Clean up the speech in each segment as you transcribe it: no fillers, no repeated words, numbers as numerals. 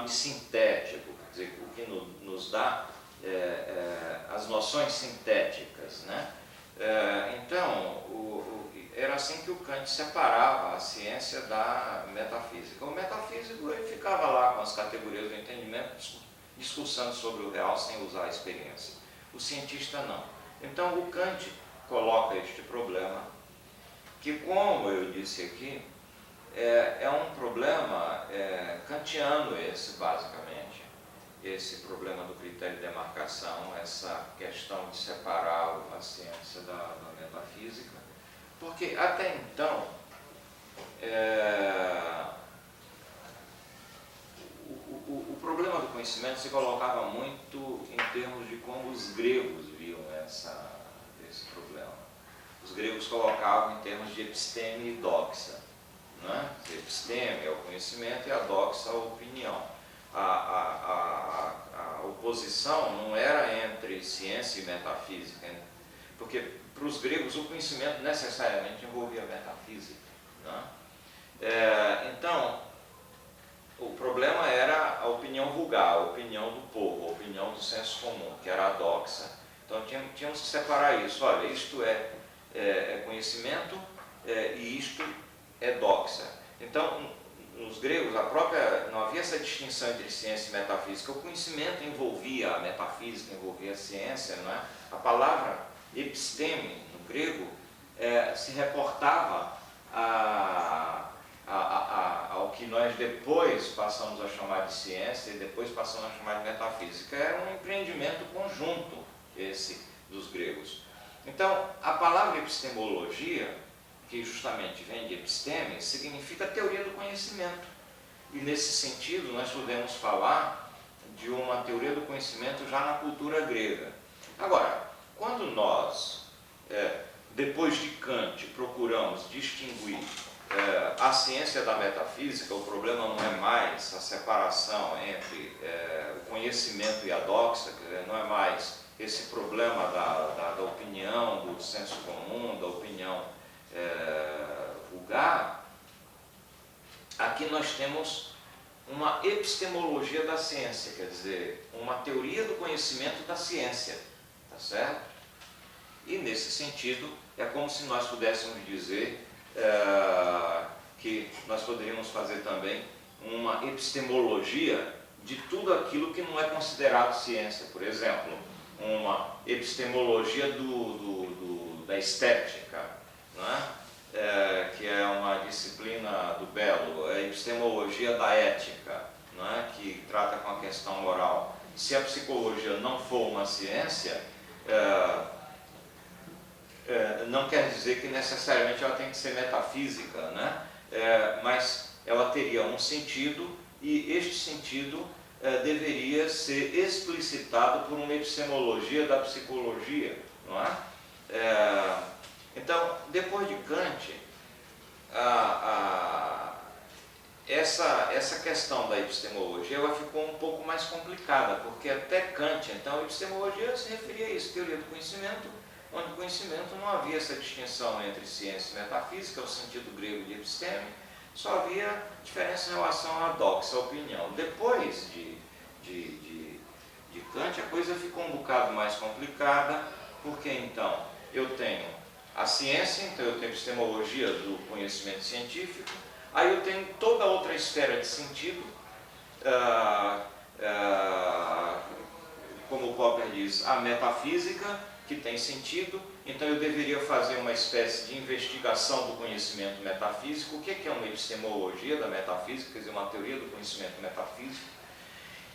de sintético, quer dizer, o que nos dá as noções sintéticas, né? Então, era assim que o Kant separava a ciência da metafísica. O metafísico ele ficava lá com as categorias do entendimento, discussando sobre o real sem usar a experiência. O cientista não. Então, o Kant coloca este problema, que, como eu disse aqui, é um problema kantiano esse, basicamente. Esse problema do critério de demarcação, essa questão de separar a ciência da metafísica, porque até então o problema do conhecimento se colocava muito em termos de como os gregos viam esse problema. Os gregos colocavam em termos de episteme e doxa, né? Episteme é o conhecimento e a doxa a opinião. A oposição não era entre ciência e metafísica, porque para os gregos o conhecimento necessariamente envolvia metafísica, né? Então, o problema era a opinião vulgar, a opinião do povo, a opinião do senso comum, que era a doxa. Então tínhamos que separar isso. Olha, isto é conhecimento e isto é doxa. Então, nos gregos, não havia essa distinção entre ciência e metafísica. O conhecimento envolvia a metafísica, envolvia a ciência, não é? A palavra episteme, no grego, se reportava ao que nós depois passamos a chamar de ciência e depois passamos a chamar de metafísica. Era um empreendimento conjunto, esse dos gregos. Então, a palavra epistemologia, que justamente vem de episteme, significa teoria do conhecimento. E nesse sentido, nós podemos falar de uma teoria do conhecimento já na cultura grega. Agora, quando nós, depois de Kant, procuramos distinguir a ciência da metafísica, o problema não é mais a separação entre o conhecimento e a doxa, quer dizer, não é mais esse problema da opinião, do senso comum, da opinião vulgar. Aqui nós temos uma epistemologia da ciência, quer dizer, uma teoria do conhecimento da ciência, tá certo? E nesse sentido, é como se nós pudéssemos dizer que nós poderíamos fazer também uma epistemologia de tudo aquilo que não é considerado ciência. Por exemplo, uma epistemologia da estética, não é? Que é uma disciplina do belo, a epistemologia da ética, não é? Que trata com a questão moral. Se a psicologia não for uma ciência, não quer dizer que necessariamente ela tem que ser metafísica, né? Mas ela teria um sentido e este sentido deveria ser explicitado por uma epistemologia da psicologia, não é? Então, depois de Kant, essa questão da epistemologia ela ficou um pouco mais complicada, porque até Kant, então, a epistemologia se referia a isso, teoria do conhecimento, onde o conhecimento não havia essa distinção entre ciência e metafísica, o sentido grego de episteme, só havia diferença em relação à doxa, a opinião. Depois de Kant, a coisa ficou um bocado mais complicada, porque então eu tenho a ciência, então eu tenho a epistemologia do conhecimento científico, aí eu tenho toda outra esfera de sentido, como o Popper diz, a metafísica, que tem sentido, então eu deveria fazer uma espécie de investigação do conhecimento metafísico. O que é uma epistemologia da metafísica, quer dizer, uma teoria do conhecimento metafísico?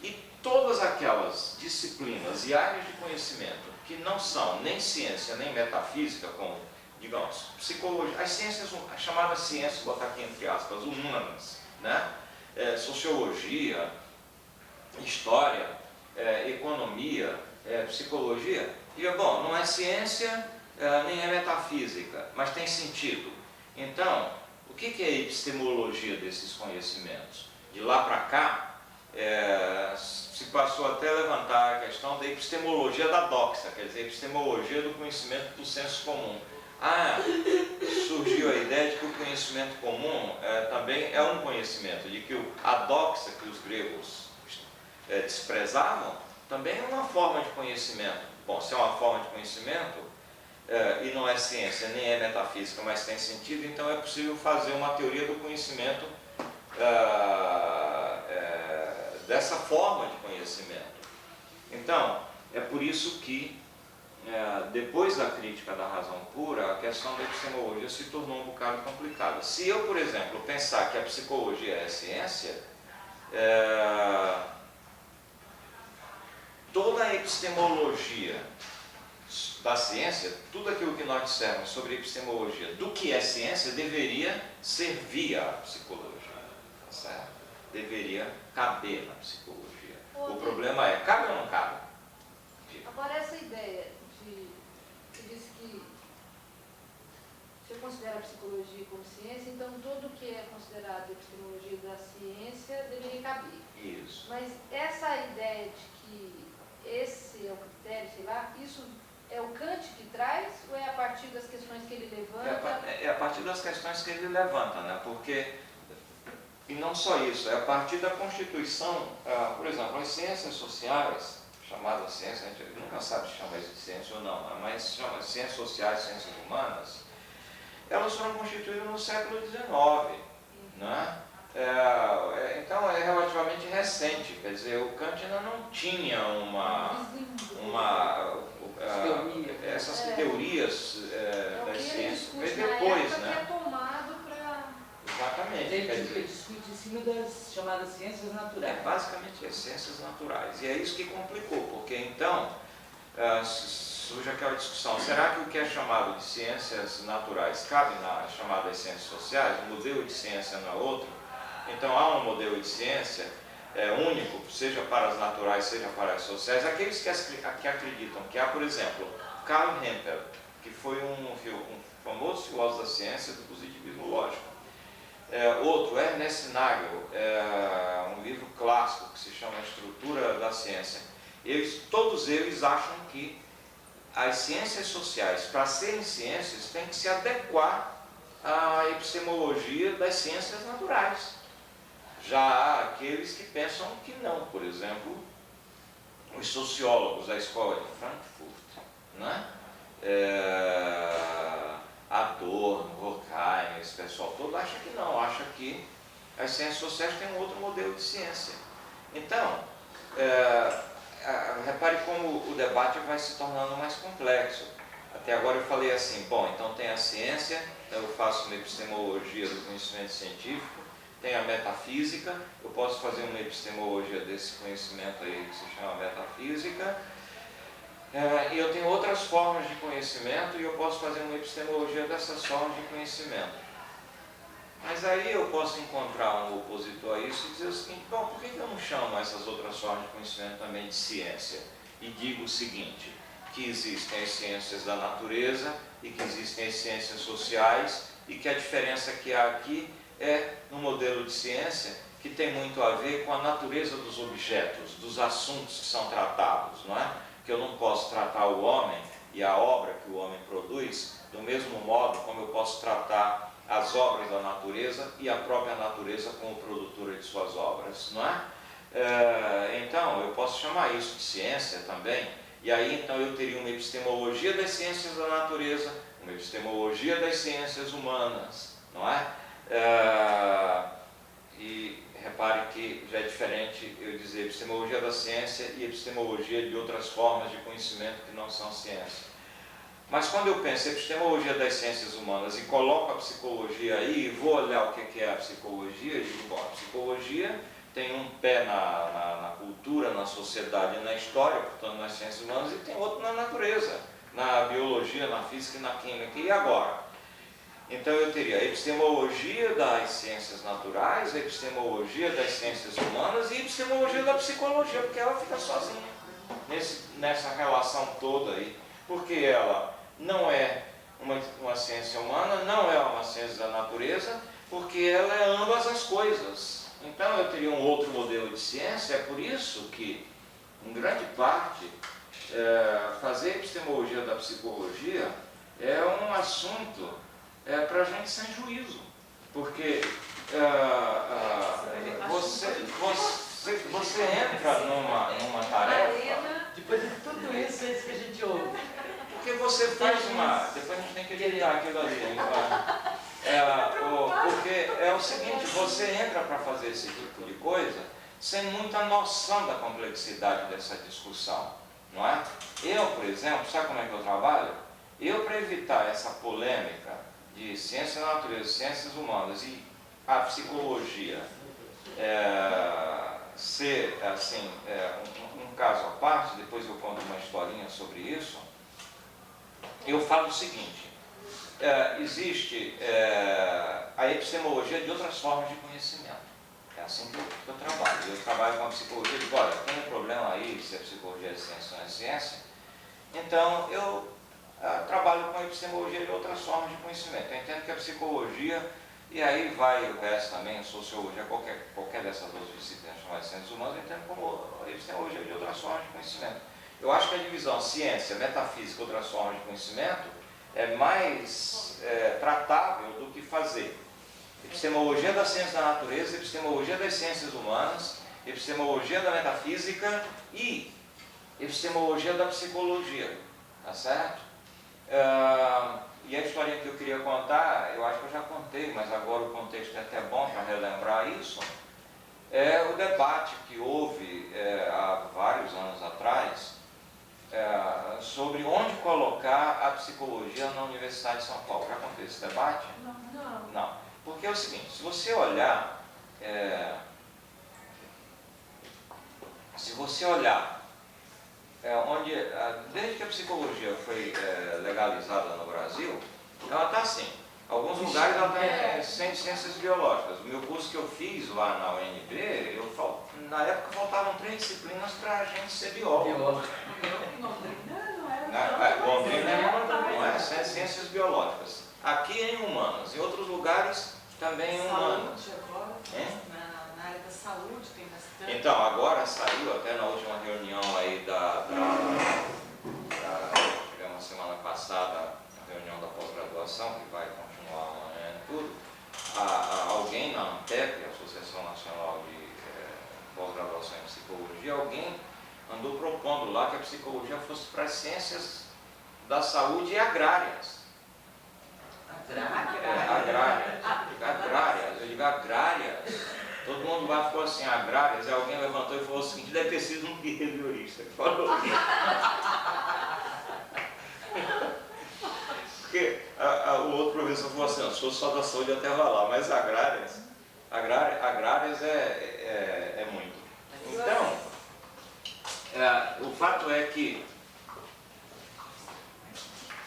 E todas aquelas disciplinas e áreas de conhecimento que não são nem ciência nem metafísica, como, digamos, psicologia, as ciências, as chamadas ciências, vou botar aqui entre aspas, humanas, né? Sociologia, história, economia, psicologia, e bom, não é ciência nem é metafísica, mas tem sentido. Então, o que é a epistemologia desses conhecimentos? De lá para cá, se passou até a levantar a questão da epistemologia da doxa, quer dizer, a epistemologia do conhecimento do senso comum. Surgiu a ideia de que o conhecimento comum também é um conhecimento, de que a doxa que os gregos desprezavam, também é uma forma de conhecimento. Bom, se é uma forma de conhecimento, e não é ciência, nem é metafísica, mas tem sentido, então é possível fazer uma teoria do conhecimento dessa forma de conhecimento. Então, é por isso que, depois da crítica da razão pura, a questão da epistemologia se tornou um bocado complicada. Se eu, por exemplo, pensar que a psicologia é ciência, toda a epistemologia da ciência, tudo aquilo que nós dissermos sobre epistemologia do que é ciência, deveria servir à psicologia, tá certo? Deveria caber na psicologia. O problema é, cabe ou não cabe? Agora, essa ideia de... Você disse que você considera a psicologia como ciência, então tudo que é considerado epistemologia da ciência deveria caber. Isso. Mas essa ideia de que esse é o critério, sei lá, isso é o Kant que traz ou é a partir das questões que ele levanta? É a partir das questões que ele levanta, né? Porque, e não só isso, é a partir da Constituição, por exemplo, as ciências sociais, chamadas ciências, a gente nunca sabe se chama isso de ciência ou não, mas chama de ciências sociais, ciências humanas, elas foram constituídas no século XIX, né? Então é relativamente recente, quer dizer, o Kant ainda não tinha essas teorias das ciências, veio depois, né? É tomado para... Exatamente. Ele discute em cima das chamadas ciências naturais. Basicamente as ciências naturais. E é isso que complicou, porque então surge aquela discussão, será que o que é chamado de ciências naturais cabe nas chamadas ciências sociais? O modelo de ciência não é outro? Então há um modelo de ciência único, seja para as naturais, seja para as sociais. Aqueles que acreditam que há, por exemplo, Karl Hempel, que foi um famoso filósofo da ciência do positivismo lógico. Outro, Ernest Nagel, um livro clássico que se chama Estrutura da Ciência. Todos eles acham que as ciências sociais, para serem ciências, têm que se adequar à epistemologia das ciências naturais. Já há aqueles que pensam que não, por exemplo, os sociólogos da escola de Frankfurt, né? Adorno, Horkheimer, esse pessoal todo acha que não, acha que as ciências sociais têm um outro modelo de ciência. Então, repare como o debate vai se tornando mais complexo. Até agora eu falei assim, bom, então tem a ciência, então eu faço uma epistemologia do conhecimento científico, tem a metafísica, eu posso fazer uma epistemologia desse conhecimento aí que se chama metafísica, e eu tenho outras formas de conhecimento e eu posso fazer uma epistemologia dessas formas de conhecimento. Mas aí eu posso encontrar um opositor a isso e dizer o seguinte, bom, por que eu não chamo essas outras formas de conhecimento também de ciência? E digo o seguinte, que existem as ciências da natureza e que existem as ciências sociais e que a diferença que há aqui é no modelo de ciência que tem muito a ver com a natureza dos objetos, dos assuntos que são tratados, não é? Que eu não posso tratar o homem e a obra que o homem produz do mesmo modo como eu posso tratar as obras da natureza e a própria natureza como produtora de suas obras, não é? Então, eu posso chamar isso de ciência também, e aí então eu teria uma epistemologia das ciências da natureza, uma epistemologia das ciências humanas, não é? E repare que já é diferente eu dizer epistemologia da ciência e epistemologia de outras formas de conhecimento que não são ciência. Mas quando eu penso em epistemologia das ciências humanas e coloco a psicologia aí e vou olhar o que é a psicologia, eu digo, bom, a psicologia tem um pé na cultura, na sociedade e na história, portanto nas ciências humanas, e tem outro na natureza, na biologia, na física e na química. E agora? Então eu teria a epistemologia das ciências naturais, a epistemologia das ciências humanas e a epistemologia da psicologia, porque ela fica sozinha nessa relação toda aí, porque ela não é uma ciência humana, não é uma ciência da natureza, porque ela é ambas as coisas. Então eu teria um outro modelo de ciência, é por isso que, em grande parte, fazer epistemologia da psicologia é um assunto para a gente sem juízo, porque Você entra numa tarefa... Depois de tudo isso, é isso que a gente ouve. Porque você faz uma... Depois a gente tem que editar aquilo ali. Porque é o seguinte, você entra para fazer esse tipo de coisa sem muita noção da complexidade dessa discussão, não é? Eu, por exemplo, sabe como é que eu trabalho? Eu, para evitar essa polêmica de ciência da natureza, ciências humanas e a psicologia ser, assim, um caso à parte, depois eu conto uma historinha sobre isso, eu falo o seguinte, existe a epistemologia de outras formas de conhecimento. É assim que eu trabalho. Eu trabalho com a psicologia, digo, olha, tem um problema aí, se a psicologia é ciência ou não é ciência, então eu trabalho com a epistemologia de outras formas de conhecimento. Eu entendo que a psicologia, e aí vai o resto também, sociologia, qualquer dessas outras disciplinas chamadas ciências humanas, eu entendo como a epistemologia de outras formas de conhecimento. Eu acho que a divisão ciência, metafísica e outras formas de conhecimento é mais tratável do que fazer epistemologia da ciência da natureza, epistemologia das ciências humanas, epistemologia da metafísica e epistemologia da psicologia, tá certo? E a historinha que eu queria contar, eu acho que eu já contei, mas agora o contexto é até bom para relembrar isso, é o debate que houve há vários anos atrás sobre onde colocar a psicologia na Universidade de São Paulo. Já contei esse debate? Não. Porque é o seguinte, se você olhar, desde que a psicologia foi legalizada no Brasil, ela está assim. Alguns lugares ela tem ciências biológicas. O meu curso que eu fiz lá na UNB, na época faltavam 3 disciplinas para a gente ser biólogo. Londrina não é ciências biológicas. Aqui em humanas, em outros lugares também em humanas. Na área da saúde tem bastante. Então, agora saiu até na última reunião aí tivemos semana passada, a reunião da pós-graduação, que vai continuar amanhã e tudo, alguém na ANTEP, Associação Nacional de Pós-Graduação em Psicologia, alguém andou propondo lá que a psicologia fosse para as ciências da saúde e agrárias. Agrárias, eu digo agrárias. Todo mundo lá ficou assim, agrárias, e alguém levantou e falou o seguinte, deve ter sido um behaviorista que falou. Porque o outro professor falou assim, eu sou só da saúde até lá, mas agrárias é muito. Então, o fato é que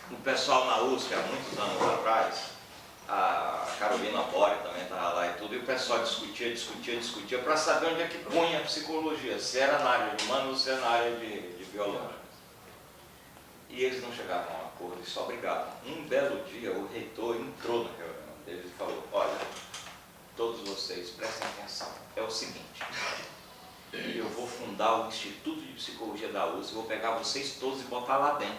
o pessoal na USP, há muitos anos atrás, a Carolina Bore também estava lá e tudo, e o pessoal discutia para saber onde é que punha a psicologia, se era na área de humanas ou se era na área de biológicas. E eles não chegavam a um acordo e só brigavam. Um belo dia o reitor entrou na reunião deles e falou, olha, todos vocês prestem atenção, é o seguinte, eu vou fundar o Instituto de Psicologia da USP, vou pegar vocês todos e botar lá dentro.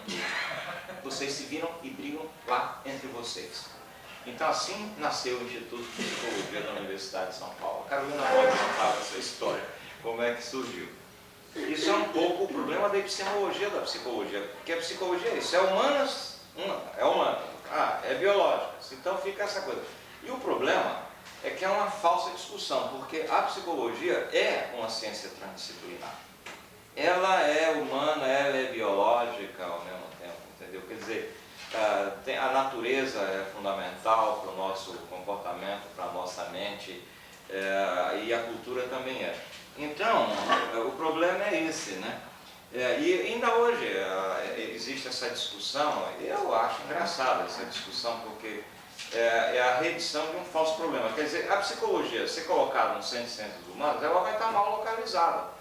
Vocês se viram e brigam lá entre vocês. Então assim nasceu o Instituto de Psicologia da Universidade de São Paulo. A Carolina pode contar essa história, como é que surgiu. Isso é um pouco o problema da epistemologia da psicologia, porque a psicologia é isso, é humanas, é biológicas, então fica essa coisa. E o problema é que é uma falsa discussão, porque a psicologia é uma ciência transdisciplinar. Ela é humana, ela é biológica ao mesmo tempo, entendeu? Quer dizer, a natureza é fundamental para o nosso comportamento, para a nossa mente, e a cultura também é. Então, o problema é esse, né? E ainda hoje existe essa discussão, e eu acho engraçada essa discussão, porque é a reedição de um falso problema. Quer dizer, a psicologia, se colocada no centro de ciências humanas, ela vai estar mal localizada.